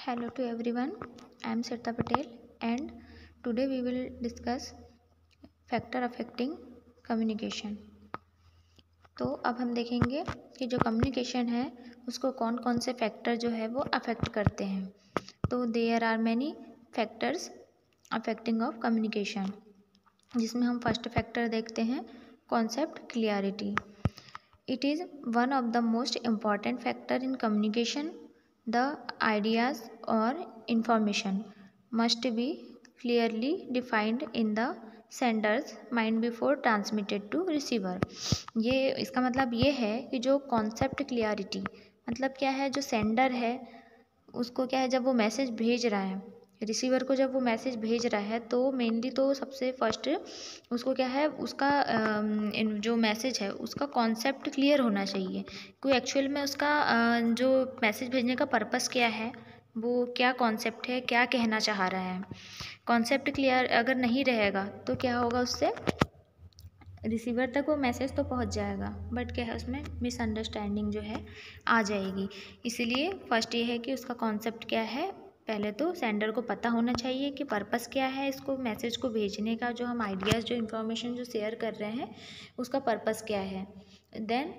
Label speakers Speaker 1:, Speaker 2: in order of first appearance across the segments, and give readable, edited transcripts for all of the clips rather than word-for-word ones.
Speaker 1: Hello to everyone. I am Shrita Patel and today we will discuss factor affecting communication. तो अब हम देखेंगे कि जो कम्युनिकेशन है उसको कौन कौन से फैक्टर जो है वो अफेक्ट करते हैं. तो there are many factors affecting of communication, जिसमें हम फर्स्ट फैक्टर देखते हैं concept clarity. It is one of the most important factor in communication. The ideas or information must be clearly defined in the sender's mind before transmitted to receiver. ये इसका मतलब ये है कि जो कॉन्सेप्ट क्लियरिटी मतलब क्या है, जो सेंडर है उसको क्या है, जब वो मैसेज भेज रहा है रिसीवर को, जब वो मैसेज भेज रहा है तो मेनली तो सबसे फर्स्ट उसको क्या है, उसका जो मैसेज है उसका कॉन्सेप्ट क्लियर होना चाहिए. कोई एक्चुअल में उसका जो मैसेज भेजने का पर्पस क्या है, वो क्या कॉन्सेप्ट है, क्या कहना चाह रहा है. कॉन्सेप्ट क्लियर अगर नहीं रहेगा तो क्या होगा, उससे रिसीवर तक वो मैसेज तो पहुंच जाएगा बट क्या है, उसमें मिसअंडरस्टैंडिंग जो है आ जाएगी. इसीलिए फर्स्ट ये है कि उसका कॉन्सेप्ट क्या है. पहले तो सेंडर को पता होना चाहिए कि पर्पस क्या है, इसको मैसेज को भेजने का, जो हम आइडियाज़ जो इन्फॉर्मेशन जो शेयर कर रहे हैं उसका पर्पस क्या है. देन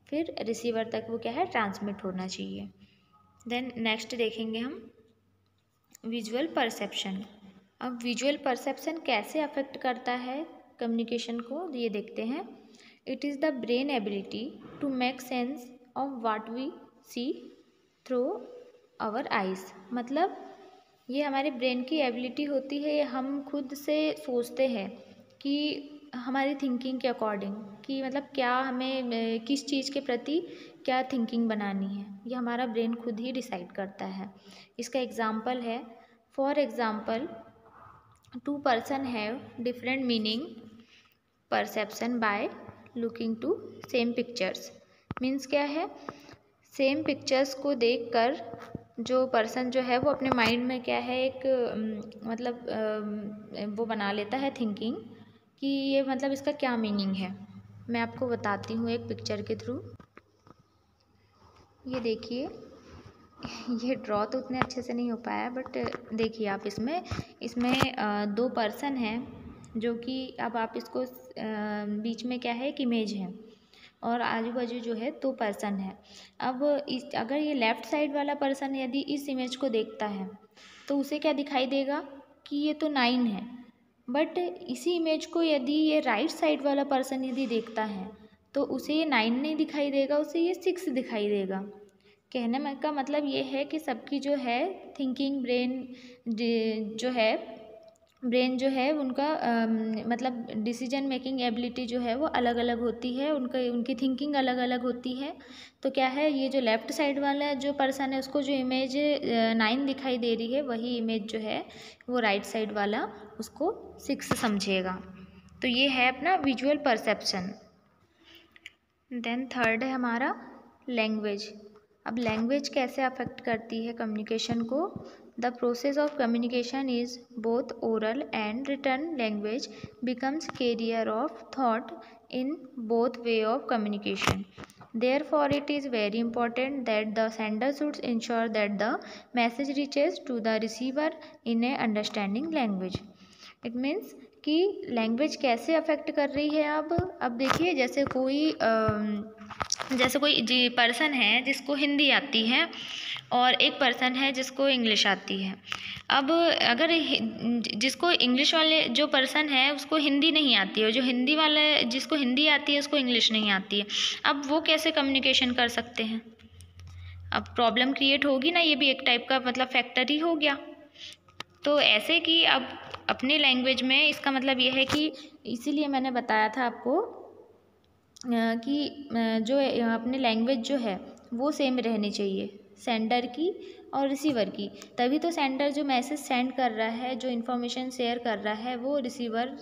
Speaker 1: फिर रिसीवर तक वो क्या है, ट्रांसमिट होना चाहिए. देन नेक्स्ट देखेंगे हम विजुअल परसेप्शन. अब विजुअल परसेप्शन कैसे अफेक्ट करता है कम्युनिकेशन को, ये देखते हैं. It is the brain ability to make sense of what we see through our eyes. मतलब ये हमारे ब्रेन की एबिलिटी होती है, हम खुद से सोचते हैं कि हमारी थिंकिंग के अकॉर्डिंग कि मतलब क्या हमें किस चीज़ के प्रति क्या थिंकिंग बनानी है, ये हमारा ब्रेन खुद ही डिसाइड करता है. इसका एग्जाम्पल है, for example two person have different meaning perception by looking to same pictures. Means क्या है, सेम पिक्चर्स को देखकर जो पर्सन जो है वो अपने माइंड में क्या है, एक मतलब वो बना लेता है थिंकिंग कि ये मतलब इसका क्या मीनिंग है. मैं आपको बताती हूँ एक पिक्चर के थ्रू. ये देखिए, ये ड्रॉ तो उतने अच्छे से नहीं हो पाया बट देखिए आप इसमें दो पर्सन हैं जो कि अब आप इसको बीच में क्या है, एक इमेज है और आजू बाजू जो है दो पर्सन है. अब अगर ये लेफ़्ट साइड वाला पर्सन यदि इस इमेज को देखता है तो उसे क्या दिखाई देगा कि ये तो 9 है. बट इसी इमेज को यदि ये राइट साइड वाला पर्सन यदि देखता है तो उसे ये 9 नहीं दिखाई देगा, उसे ये 6 दिखाई देगा. कहने का मतलब ये है कि सबकी जो है थिंकिंग ब्रेन जो है उनका मतलब डिसीजन मेकिंग एबिलिटी जो है वो अलग अलग होती है, उनकी थिंकिंग अलग अलग होती है. तो क्या है, ये जो लेफ़्ट साइड वाला जो पर्सन है उसको जो इमेज 9 दिखाई दे रही है, वही इमेज जो है वो राइट साइड वाला उसको 6 समझेगा. तो ये है अपना विजुअल परसेप्शन. देन थर्ड है हमारा लैंग्वेज. अब लैंग्वेज कैसे अफेक्ट करती है कम्युनिकेशन को. The process of communication is both oral and written. Language becomes carrier of thought in both way of communication. Therefore, it is very important that the sender should ensure that the message reaches to the receiver in a understanding language. It means कि language कैसे affect कर रही है. अब देखिए, जैसे कोई person है जिसको हिंदी आती है और एक पर्सन है जिसको इंग्लिश आती है. अब अगर जिसको इंग्लिश वाले जो पर्सन है उसको हिंदी नहीं आती है और जो हिंदी वाले जिसको हिंदी आती है उसको इंग्लिश नहीं आती है, अब वो कैसे कम्युनिकेशन कर सकते हैं. अब प्रॉब्लम क्रिएट होगी ना, ये भी एक टाइप का मतलब फैक्टर ही हो गया. तो ऐसे कि अब अपनी लैंग्वेज में इसका मतलब ये है कि इसीलिए मैंने बताया था आपको कि जो अपनी लैंग्वेज जो है वो सेम रहनी चाहिए सेंडर की और रिसीवर की. तभी तो सेंडर जो मैसेज सेंड कर रहा है, जो इन्फॉर्मेशन शेयर कर रहा है, वो रिसीवर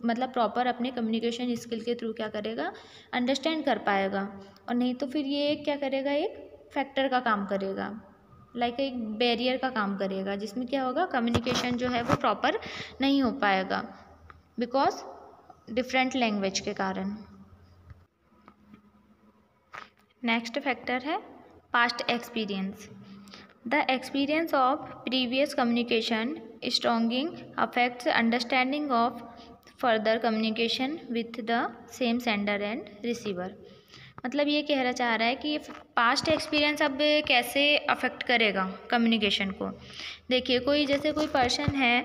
Speaker 1: मतलब प्रॉपर अपने कम्युनिकेशन स्किल के थ्रू क्या करेगा, अंडरस्टैंड कर पाएगा. और नहीं तो फिर ये क्या करेगा, एक फैक्टर का काम करेगा, लाइक एक बैरियर का काम करेगा, जिसमें क्या होगा, कम्युनिकेशन जो है वो प्रॉपर नहीं हो पाएगा बिकॉज डिफरेंट लैंग्वेज के कारण. नेक्स्ट फैक्टर है past experience. The experience of previous communication strongly affects understanding of further communication with the same sender and receiver. मतलब ये कहना चाह रहा है कि पास्ट एक्सपीरियंस अब कैसे अफेक्ट करेगा कम्युनिकेशन को। देखिए, कोई पर्सन है,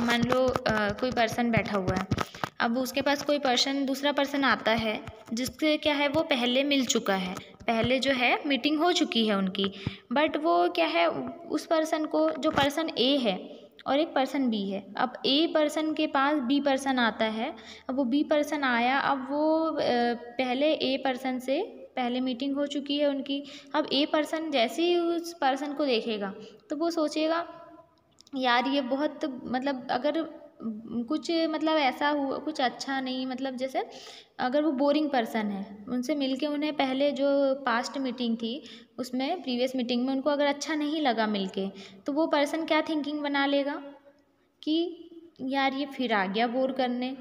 Speaker 1: मान लो कोई पर्सन बैठा हुआ है, अब उसके पास दूसरा पर्सन आता है जिससे क्या है, वो पहले मिल चुका है, पहले जो है मीटिंग हो चुकी है उनकी, बट वो क्या है, उस पर्सन को, जो पर्सन ए है और एक पर्सन बी है, अब ए पर्सन के पास बी पर्सन आता है, अब वो बी पर्सन आया, अब वो पहले ए पर्सन से पहले मीटिंग हो चुकी है उनकी, अब ए पर्सन जैसे ही उस पर्सन को देखेगा तो वो सोचेगा यार ये बहुत, मतलब अगर कुछ, मतलब ऐसा हुआ कुछ अच्छा नहीं, मतलब जैसे अगर वो बोरिंग पर्सन है, उनसे मिलके उन्हें पहले जो पास्ट मीटिंग थी उसमें, प्रीवियस मीटिंग में उनको अगर अच्छा नहीं लगा मिलके, तो वो पर्सन क्या थिंकिंग बना लेगा कि यार ये फिर आ गया बोर करने।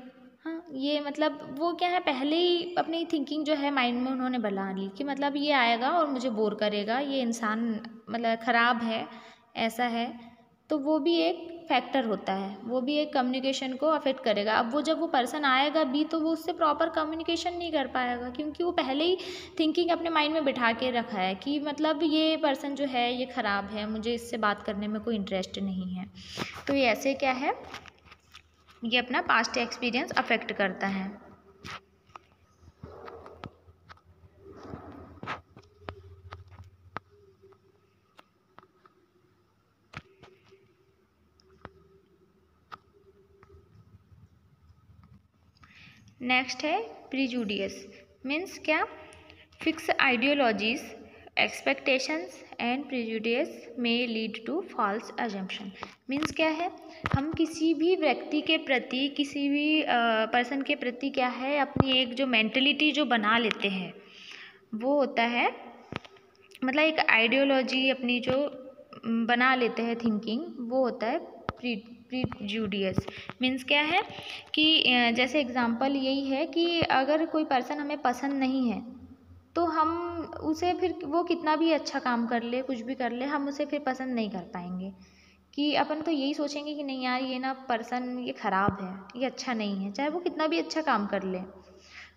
Speaker 1: हाँ, ये मतलब वो क्या है, पहले ही अपनी थिंकिंग जो है माइंड में उन्होंने बना ली कि मतलब ये आएगा और मुझे बोर करेगा, ये इंसान मतलब ख़राब है, ऐसा है। तो वो भी एक फैक्टर होता है, वो भी एक कम्युनिकेशन को अफेक्ट करेगा। अब वो जब वो पर्सन आएगा बी, तो वो उससे प्रॉपर कम्युनिकेशन नहीं कर पाएगा, क्योंकि वो पहले ही थिंकिंग अपने माइंड में बिठा के रखा है कि मतलब ये पर्सन जो है ये ख़राब है, मुझे इससे बात करने में कोई इंटरेस्ट नहीं है। तो ये ऐसे क्या है, ये अपना पास्ट एक्सपीरियंस अफेक्ट करता है। नेक्स्ट है प्रीजुडियस, मीन्स क्या, fix ideologies, expectations and prejudice में lead to false assumption. Means क्या है, हम किसी भी व्यक्ति के प्रति, किसी भी पर्सन के प्रति क्या है, अपनी एक जो मेंटलिटी जो बना लेते हैं वो होता है, मतलब एक आइडियोलॉजी अपनी जो बना लेते हैं थिंकिंग, वो होता है प्रीजुडियस। मीन्स क्या है कि जैसे एग्जांपल यही है कि अगर कोई पर्सन हमें पसंद नहीं है तो हम उसे फिर, वो कितना भी अच्छा काम कर ले, कुछ भी कर ले, हम उसे फिर पसंद नहीं कर पाएंगे, कि अपन तो यही सोचेंगे कि नहीं यार ये ना पर्सन ये ख़राब है, ये अच्छा नहीं है, चाहे वो कितना भी अच्छा काम कर ले।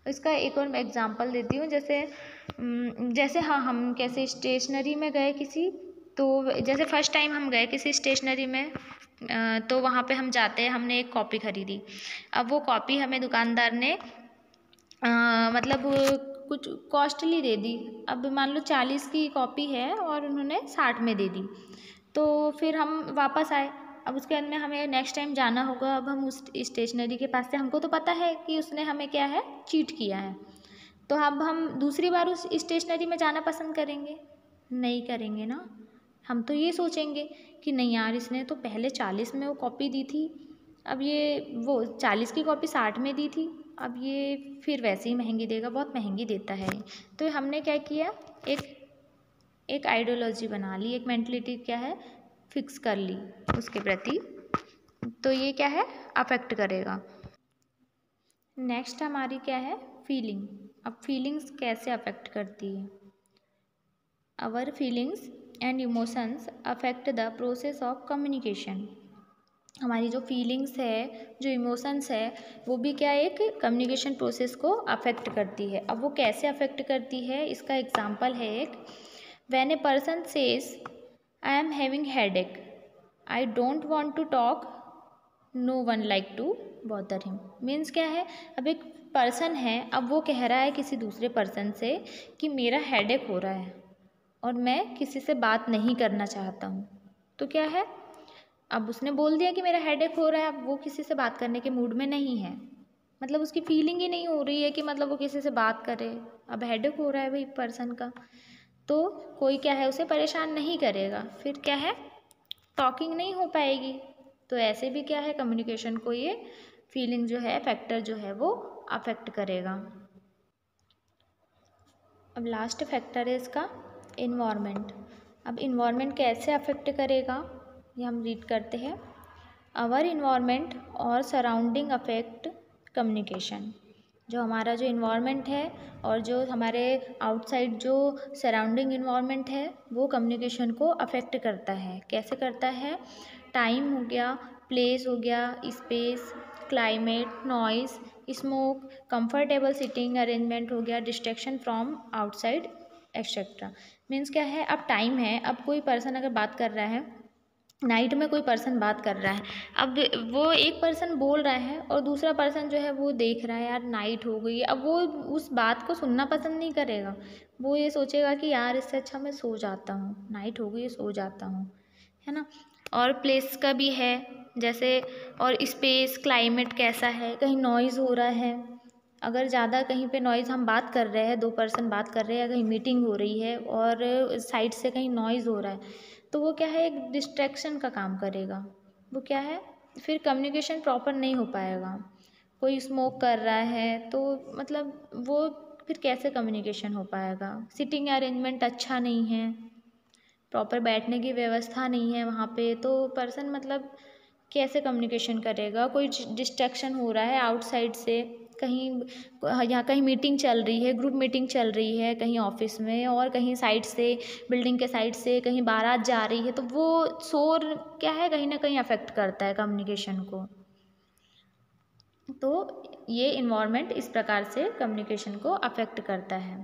Speaker 1: इसका एक और मैं एग्जांपल देती हूँ, जैसे हाँ, हम कैसे स्टेशनरी में गए किसी, तो जैसे फर्स्ट टाइम हम गए किसी स्टेशनरी में, तो वहाँ पे हम जाते हैं, हमने एक कॉपी ख़रीदी। अब वो कॉपी हमें दुकानदार ने मतलब कुछ कॉस्टली दे दी। अब मान लो 40 की कॉपी है और उन्होंने 60 में दे दी, तो फिर हम वापस आए। अब उसके बाद में हमें नेक्स्ट टाइम जाना होगा, अब हम उस स्टेशनरी के पास से, हमको तो पता है कि उसने हमें क्या है, चीट किया है, तो अब हम दूसरी बार उस स्टेशनरी में जाना पसंद करेंगे? नहीं करेंगे ना। हम तो ये सोचेंगे कि नहीं यार, इसने तो पहले 40 में वो कॉपी दी थी, अब ये वो 40 की कॉपी 60 में दी थी, अब ये फिर वैसे ही महंगी देगा, बहुत महंगी देता है। तो हमने क्या किया, एक आइडियोलॉजी बना ली, एक मेंटलिटी क्या है, फिक्स कर ली उसके प्रति, तो ये क्या है, अफेक्ट करेगा। नेक्स्ट हमारी क्या है, फीलिंग। अब फीलिंग्स कैसे अफेक्ट करती है। Our feelings and emotions affect the process of communication. हमारी जो फीलिंग्स है, जो इमोशंस है, वो भी क्या एक कम्युनिकेशन प्रोसेस को अफेक्ट करती है। अब वो कैसे अफेक्ट करती है, इसका एग्जांपल है एक, when a person says I am having headache, I don't want to talk, no one like to bother him. Means क्या है, अब एक पर्सन है, अब वो कह रहा है किसी दूसरे पर्सन से कि मेरा हेडेक हो रहा है और मैं किसी से बात नहीं करना चाहता हूँ। तो क्या है, अब उसने बोल दिया कि मेरा हेडेक हो रहा है, अब वो किसी से बात करने के मूड में नहीं है, मतलब उसकी फीलिंग ही नहीं हो रही है कि मतलब वो किसी से बात करे। अब हेडेक हो रहा है भाई पर्सन का, तो कोई क्या है, उसे परेशान नहीं करेगा, फिर क्या है, टॉकिंग नहीं हो पाएगी। तो ऐसे भी क्या है, कम्युनिकेशन को ये फीलिंग जो है, फैक्टर जो है, वो अफेक्ट करेगा। अब लास्ट फैक्टर है इसका इन्वायरमेंट। अब इन्वायरमेंट कैसे अफेक्ट करेगा, ये हम रीड करते हैं। आवर इन्वायरमेंट और सराउंडिंग अफेक्ट कम्युनिकेशन। जो हमारा जो इन्वायरमेंट है और जो हमारे आउटसाइड जो सराउंडिंग इन्वायरमेंट है वो कम्युनिकेशन को अफेक्ट करता है। कैसे करता है? टाइम हो गया, प्लेस हो गया, space, climate, noise, smoke, comfortable sitting arrangement हो गया, distraction from outside etcetera. Means क्या है? अब टाइम है, अब कोई पर्सन अगर बात कर रहा है, नाइट में कोई पर्सन बात कर रहा है, अब वो एक पर्सन बोल रहा है और दूसरा पर्सन जो है वो देख रहा है यार नाइट हो गई है, अब वो उस बात को सुनना पसंद नहीं करेगा, वो ये सोचेगा कि यार इससे अच्छा मैं सो जाता हूँ, नाइट हो गई है सो जाता हूँ, है ना। और प्लेस का भी है जैसे, और स्पेस, क्लाइमेट कैसा है, कहीं नॉइज़ हो रहा है, अगर ज़्यादा कहीं पे नॉइज़, हम बात कर रहे हैं, दो पर्सन बात कर रहे हैं, कहीं मीटिंग हो रही है और साइड से कहीं नॉइज़ हो रहा है, तो वो क्या है? एक डिस्ट्रैक्शन का काम करेगा। वो क्या है? फिर कम्युनिकेशन प्रॉपर नहीं हो पाएगा। कोई स्मोक कर रहा है तो मतलब वो फिर कैसे कम्युनिकेशन हो पाएगा? सिटिंग अरेंजमेंट अच्छा नहीं है, प्रॉपर बैठने की व्यवस्था नहीं है वहाँ पे, तो पर्सन मतलब कैसे कम्युनिकेशन करेगा? कोई डिस्ट्रैक्शन हो रहा है आउटसाइड से, कहीं यहाँ कहीं मीटिंग चल रही है, ग्रुप मीटिंग चल रही है कहीं ऑफिस में, और कहीं साइड से, बिल्डिंग के साइड से कहीं बारात जा रही है, तो वो शोर क्या है? कहीं ना कहीं अफेक्ट करता है कम्युनिकेशन को। तो ये इन्वायरमेंट इस प्रकार से कम्युनिकेशन को अफेक्ट करता है।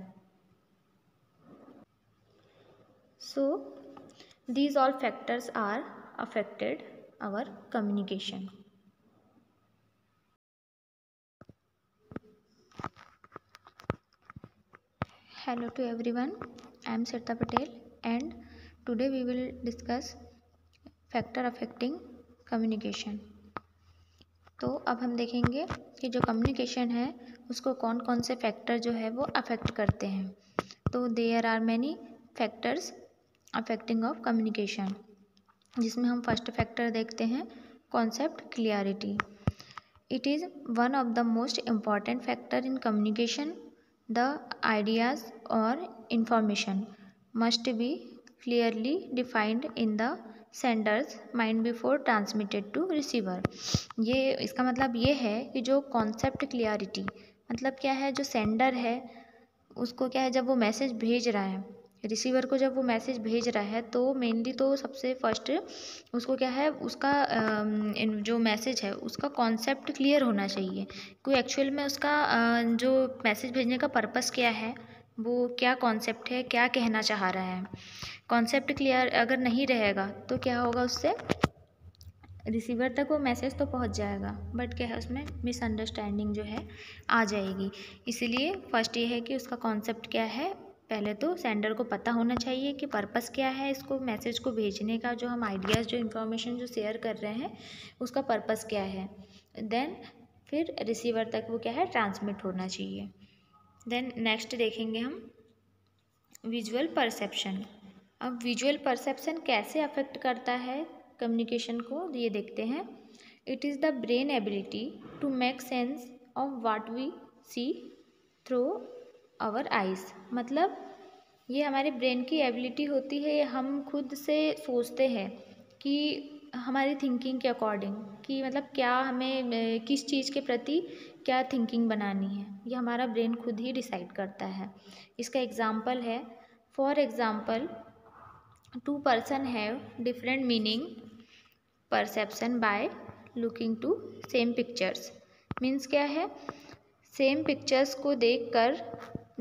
Speaker 1: सो these all factors are affected our communication. Hello to everyone, I am Shrita Patel and today we will discuss factor affecting communication. तो अब हम देखेंगे कि जो कम्युनिकेशन है उसको कौन कौन से फैक्टर जो है वो अफेक्ट करते हैं। तो there are many factors affecting of communication, जिसमें हम फर्स्ट फैक्टर देखते हैं concept clarity. It is one of the most important factor in communication. The ideas और information must be clearly defined in the sender's mind before transmitted to receiver. ये इसका मतलब ये है कि जो कॉन्सेप्ट क्लियरिटी मतलब क्या है? जो सेंडर है उसको क्या है, जब वो मैसेज भेज रहा है, रिसीवर को जब वो मैसेज भेज रहा है, तो मेनली तो सबसे फर्स्ट उसको क्या है, उसका जो मैसेज है उसका कॉन्सेप्ट क्लियर होना चाहिए। कोई एक्चुअल में उसका जो मैसेज भेजने का पर्पस क्या है, वो क्या कॉन्सेप्ट है, क्या कहना चाह रहा है। कॉन्सेप्ट क्लियर अगर नहीं रहेगा तो क्या होगा, उससे रिसीवर तक वो मैसेज तो पहुंच जाएगा बट क्या है, उसमें मिसअंडरस्टैंडिंग जो है आ जाएगी। इसीलिए फर्स्ट ये है कि उसका कॉन्सेप्ट क्या है, पहले तो सेंडर को पता होना चाहिए कि पर्पस क्या है इसको मैसेज को भेजने का, जो हम आइडियाज़ जो इन्फॉर्मेशन जो शेयर कर रहे हैं उसका पर्पस क्या है। देन फिर रिसीवर तक वो क्या है, ट्रांसमिट होना चाहिए। देन नेक्स्ट देखेंगे हम विजुअल परसेप्शन। अब विजुअल परसेप्शन कैसे अफेक्ट करता है कम्युनिकेशन को, ये देखते हैं। It is the brain ability to make sense of what we see through our eyes. मतलब ये हमारे ब्रेन की एबिलिटी होती है, हम खुद से सोचते हैं कि हमारी थिंकिंग के अकॉर्डिंग कि मतलब क्या हमें किस चीज़ के प्रति क्या थिंकिंग बनानी है, ये हमारा ब्रेन खुद ही डिसाइड करता है। इसका एग्जाम्पल है, for example two person have different meaning perception by looking to same pictures. Means क्या है, सेम पिक्चर्स को देखकर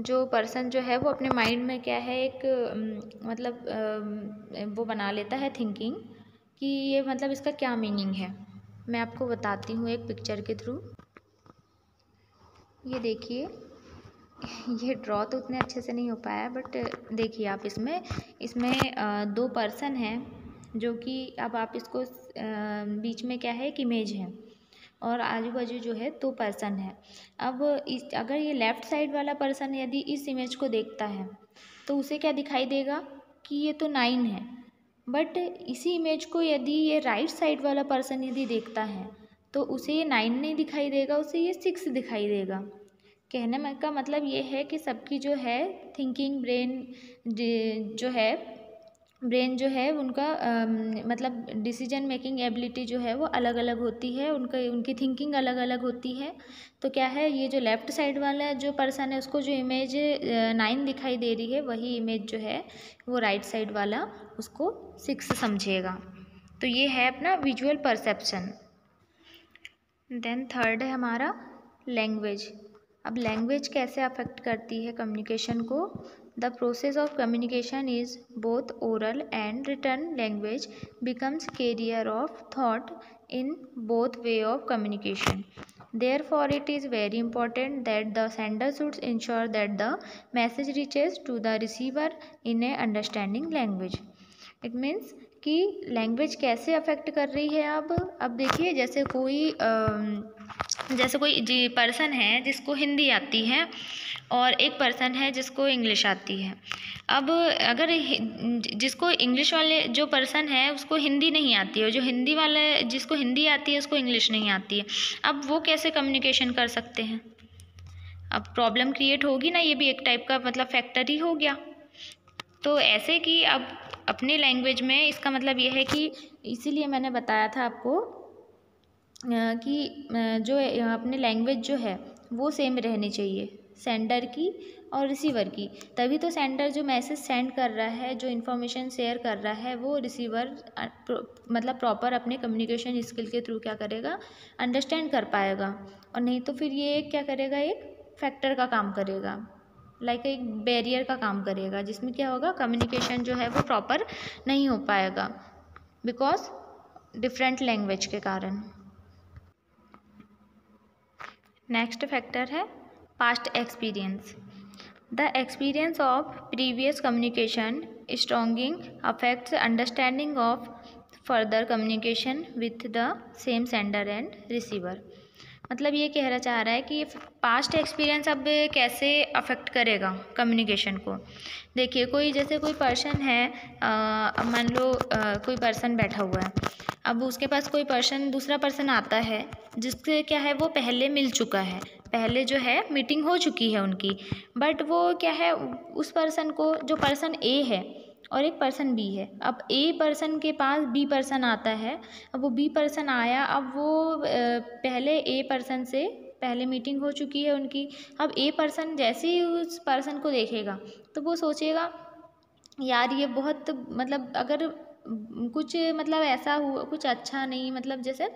Speaker 1: जो पर्सन जो है वो अपने माइंड में क्या है, एक मतलब वो बना लेता है थिंकिंग कि ये मतलब इसका क्या मीनिंग है। मैं आपको बताती हूँ एक पिक्चर के थ्रू। ये देखिए, ये ड्रॉ तो उतने अच्छे से नहीं हो पाया बट देखिए आप इसमें दो पर्सन हैं जो कि अब आप इसको बीच में क्या है, एक इमेज है और आजू बाजू जो है दो पर्सन है। अब अगर ये लेफ़्ट साइड वाला पर्सन यदि इस इमेज को देखता है तो उसे क्या दिखाई देगा कि ये तो 9 है, बट इसी इमेज को यदि ये राइट साइड वाला पर्सन यदि देखता है तो उसे ये 9 नहीं दिखाई देगा, उसे ये 6 दिखाई देगा। कहने में का मतलब ये है कि सबकी जो है थिंकिंग ब्रेन जो है ब्रेन जो है उनका मतलब डिसीजन मेकिंग एबिलिटी जो है वो अलग अलग होती है, उनकी थिंकिंग अलग अलग होती है। तो क्या है, ये जो लेफ़्ट साइड वाला जो पर्सन है उसको जो इमेज 9 दिखाई दे रही है, वही इमेज जो है वो राइट साइड वाला उसको 6 समझेगा। तो ये है अपना विजुअल परसेप्शन। देन थर्ड है हमारा लैंग्वेज। अब लैंग्वेज कैसे अफेक्ट करती है कम्युनिकेशन को? The process of communication is both oral and written language becomes carrier of thought in both way of communication. Therefore, it is very important that the sender should ensure that the message reaches to the receiver in a understanding language. It means कि language कैसे affect कर रही है। अब देखिए, जैसे कोई जी person है जिसको हिंदी आती है और एक पर्सन है जिसको इंग्लिश आती है। अब अगर जिसको इंग्लिश वाले जो पर्सन है उसको हिंदी नहीं आती है और जो हिंदी वाले जिसको हिंदी आती है उसको इंग्लिश नहीं आती है, अब वो कैसे कम्युनिकेशन कर सकते हैं? अब प्रॉब्लम क्रिएट होगी ना, ये भी एक टाइप का मतलब फैक्टर ही हो गया। तो ऐसे कि अब अपने लैंग्वेज में इसका मतलब ये है कि इसीलिए मैंने बताया था आपको कि जो अपने लैंग्वेज जो है वो सेम रहनी चाहिए सेंडर की और रिसीवर की। तभी तो सेंडर जो मैसेज सेंड कर रहा है, जो इन्फॉर्मेशन शेयर कर रहा है, वो रिसीवर मतलब प्रॉपर अपने कम्युनिकेशन स्किल के थ्रू क्या करेगा, अंडरस्टैंड कर पाएगा। और नहीं तो फिर ये क्या करेगा, एक फैक्टर का काम करेगा, लाइक एक बैरियर का काम करेगा, जिसमें क्या होगा, कम्युनिकेशन जो है वो प्रॉपर नहीं हो पाएगा बिकॉज डिफरेंट लैंग्वेज के कारण। नेक्स्ट फैक्टर है past experience. The experience of previous communication strongly affects understanding of further communication with the same sender and receiver. मतलब ये कहना चाह रहा है कि ये पास्ट एक्सपीरियंस अब कैसे अफेक्ट करेगा कम्युनिकेशन को। देखिए, कोई पर्सन है, मान लो कोई पर्सन बैठा हुआ है, अब उसके पास कोई दूसरा पर्सन आता है जिससे क्या है, वो पहले मिल चुका है, पहले जो है मीटिंग हो चुकी है उनकी, बट वो क्या है, उस पर्सन को, जो पर्सन ए है और एक पर्सन बी है, अब ए पर्सन के पास बी पर्सन आता है, अब वो बी पर्सन आया, अब वो पहले ए पर्सन से पहले मीटिंग हो चुकी है उनकी। अब ए पर्सन जैसे ही उस पर्सन को देखेगा तो वो सोचेगा, यार ये बहुत मतलब अगर कुछ मतलब ऐसा हुआ, कुछ अच्छा नहीं, मतलब जैसे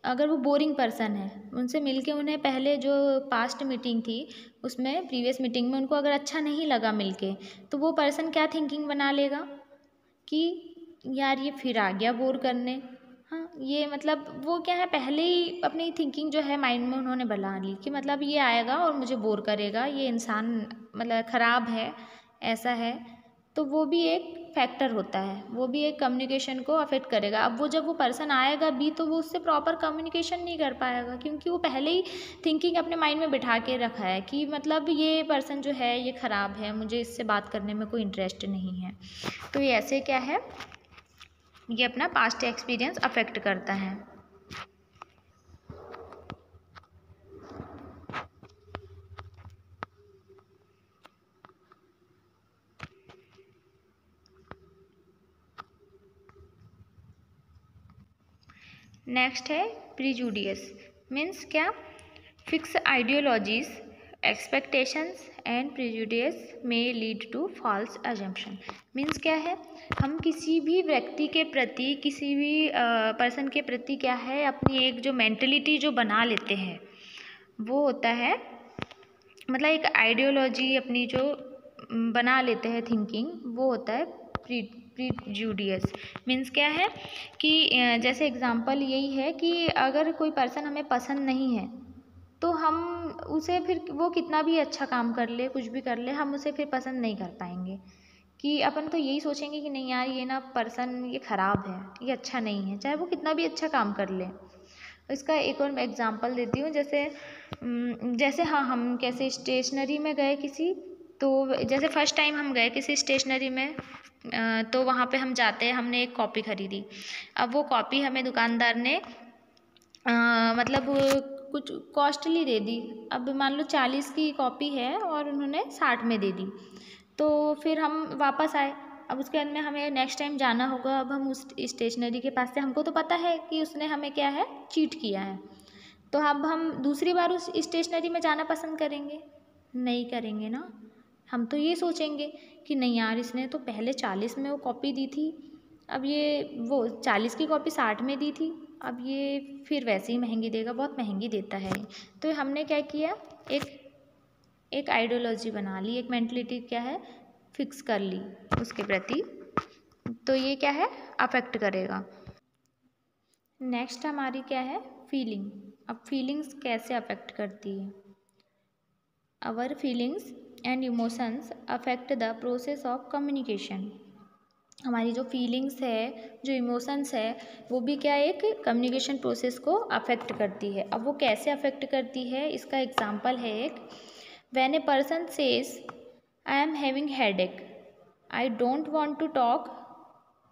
Speaker 1: अगर वो बोरिंग पर्सन है, उनसे मिलके उन्हें पहले जो पास्ट मीटिंग थी उसमें, प्रीवियस मीटिंग में उनको अगर अच्छा नहीं लगा मिलके, तो वो पर्सन क्या थिंकिंग बना लेगा कि यार ये फिर आ गया बोर करने। हाँ, ये मतलब वो क्या है, पहले ही अपनी थिंकिंग जो है माइंड में उन्होंने बना ली कि मतलब ये आएगा और मुझे बोर करेगा, ये इंसान मतलब ख़राब है, ऐसा है। तो वो भी एक फैक्टर होता है, वो भी एक कम्युनिकेशन को अफेक्ट करेगा। अब वो जब वो पर्सन आएगा बी, तो वो उससे प्रॉपर कम्युनिकेशन नहीं कर पाएगा, क्योंकि वो पहले ही थिंकिंग अपने माइंड में बिठा के रखा है कि मतलब ये पर्सन जो है ये ख़राब है, मुझे इससे बात करने में कोई इंटरेस्ट नहीं है। तो ये ऐसे क्या है, ये अपना पास्ट एक्सपीरियंस अफेक्ट करता है। नेक्स्ट है प्रीजुडियस। मीन्स क्या, fix ideologies, expectations and prejudice में lead to false assumption. Means क्या है, हम किसी भी व्यक्ति के प्रति, किसी भी पर्सन के प्रति क्या है, अपनी एक जो मेंटलिटी जो बना लेते हैं वो होता है, मतलब एक आइडियोलॉजी अपनी जो बना लेते हैं थिंकिंग, वो होता है प्रीजुडियस। मीन्स क्या है कि जैसे एग्जांपल यही है कि अगर कोई पर्सन हमें पसंद नहीं है तो हम उसे फिर, वो कितना भी अच्छा काम कर ले, कुछ भी कर ले, हम उसे फिर पसंद नहीं कर पाएंगे। कि अपन तो यही सोचेंगे कि नहीं यार, ये ना पर्सन ये ख़राब है, ये अच्छा नहीं है, चाहे वो कितना भी अच्छा काम कर ले। इसका एक और एग्जांपल देती हूँ। जैसे हाँ, हम कैसे स्टेशनरी में गए किसी, तो जैसे फर्स्ट टाइम हम गए किसी स्टेशनरी में, तो वहाँ पे हम जाते हैं, हमने एक कॉपी ख़रीदी। अब वो कॉपी हमें दुकानदार ने मतलब कुछ कॉस्टली दे दी। अब मान लो 40 की कॉपी है और उन्होंने 60 में दे दी। तो फिर हम वापस आए। अब उसके बाद में हमें नेक्स्ट टाइम जाना होगा, अब हम उस स्टेशनरी के पास से, हमको तो पता है कि उसने हमें क्या है, चीट किया है, तो अब हम दूसरी बार उस स्टेशनरी में जाना पसंद करेंगे? नहीं करेंगे ना। हम तो ये सोचेंगे कि नहीं यार, इसने तो पहले 40 में वो कॉपी दी थी, अब ये वो 40 की कॉपी 60 में दी थी, अब ये फिर वैसे ही महंगी देगा, बहुत महंगी देता है। तो हमने क्या किया, एक आइडियोलॉजी बना ली, एक मेंटलिटी क्या है, फिक्स कर ली उसके प्रति। तो ये क्या है, अफेक्ट करेगा। नेक्स्ट हमारी क्या है, फीलिंग। अब फीलिंग्स कैसे अफेक्ट करती है? Our feelings and emotions affect the process of communication. हमारी जो फीलिंग्स है, जो इमोशंस है, वो भी क्या एक कम्युनिकेशन प्रोसेस को अफेक्ट करती है। अब वो कैसे अफेक्ट करती है, इसका एग्जांपल है एक, when a person says I am having headache, I don't want to talk,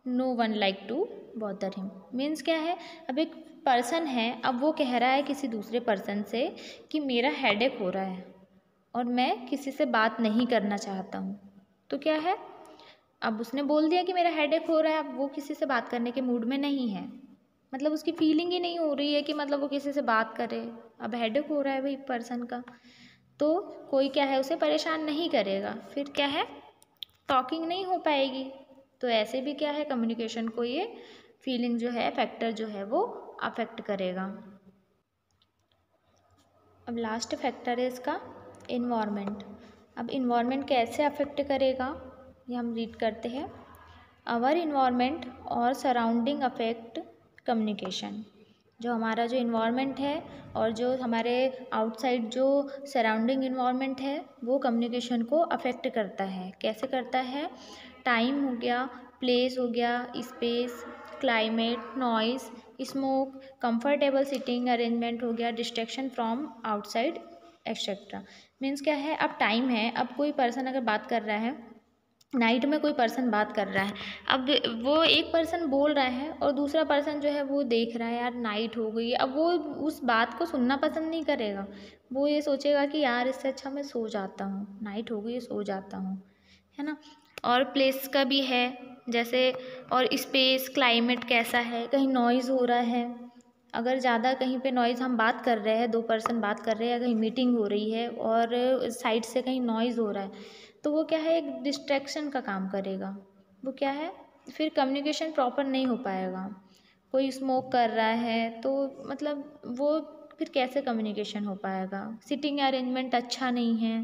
Speaker 1: no one like to bother him. Means क्या है, अब एक पर्सन है, अब वो कह रहा है किसी दूसरे पर्सन से कि मेरा हेडेक हो रहा है और मैं किसी से बात नहीं करना चाहता हूँ। तो क्या है, अब उसने बोल दिया कि मेरा हेडेक हो रहा है, अब वो किसी से बात करने के मूड में नहीं है, मतलब उसकी फीलिंग ही नहीं हो रही है कि मतलब वो किसी से बात करे। अब हेडेक हो रहा है भाई पर्सन का, तो कोई क्या है, उसे परेशान नहीं करेगा, फिर क्या है, टॉकिंग नहीं हो पाएगी। तो ऐसे भी क्या है, कम्युनिकेशन को ये फीलिंग जो है, फैक्टर जो है वो अफेक्ट करेगा। अब लास्ट फैक्टर है इसका इन्वायरमेंट। अब इन्वायरमेंट कैसे अफेक्ट करेगा, ये हम रीड करते हैं। आवर इन्वायरमेंट और सराउंडिंग अफेक्ट कम्युनिकेशन। जो हमारा जो इन्वायरमेंट है और जो हमारे आउटसाइड जो सराउंडिंग इन्वायरमेंट है, वो कम्युनिकेशन को अफेक्ट करता है। कैसे करता है, टाइम हो गया, प्लेस हो गया, space, climate, noise, smoke, comfortable sitting arrangement हो गया, distraction from outside etcetera. Means क्या है, अब टाइम है, अब कोई पर्सन अगर बात कर रहा है, नाइट में कोई पर्सन बात कर रहा है, अब वो एक पर्सन बोल रहा है और दूसरा पर्सन जो है वो देख रहा है, यार नाइट हो गई है, अब वो उस बात को सुनना पसंद नहीं करेगा, वो ये सोचेगा कि यार इससे अच्छा मैं सो जाता हूँ, नाइट हो गई है, सो जाता हूँ, है ना। और प्लेस का भी है जैसे, और स्पेस, क्लाइमेट कैसा है, कहीं नॉइज़ हो रहा है, अगर ज़्यादा कहीं पे नॉइज़, हम बात कर रहे हैं, दो पर्सन बात कर रहे हैं, कहीं मीटिंग हो रही है और साइड से कहीं नॉइज़ हो रहा है, तो वो क्या है, एक डिस्ट्रैक्शन का काम करेगा। वो क्या है, फिर कम्युनिकेशन प्रॉपर नहीं हो पाएगा। कोई स्मोक कर रहा है तो मतलब वो फिर कैसे कम्युनिकेशन हो पाएगा। सिटिंग अरेंजमेंट अच्छा नहीं है,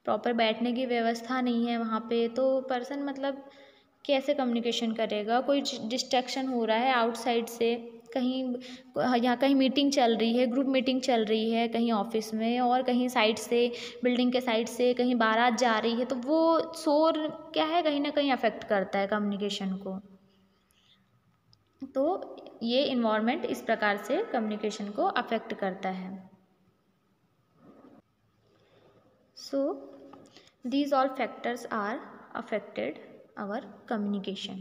Speaker 1: प्रॉपर बैठने की व्यवस्था नहीं है वहाँ पे, तो पर्सन मतलब कैसे कम्युनिकेशन करेगा। कोई डिस्ट्रैक्शन हो रहा है आउटसाइड से, कहीं यहाँ कहीं मीटिंग चल रही है, ग्रुप मीटिंग चल रही है कहीं ऑफिस में, और कहीं साइड से, बिल्डिंग के साइड से कहीं बारात जा रही है, तो वो शोर क्या है, कहीं ना कहीं अफेक्ट करता है कम्युनिकेशन को। तो ये इन्वायरमेंट इस प्रकार से कम्युनिकेशन को अफेक्ट करता है। सो these all factors are affected our communication.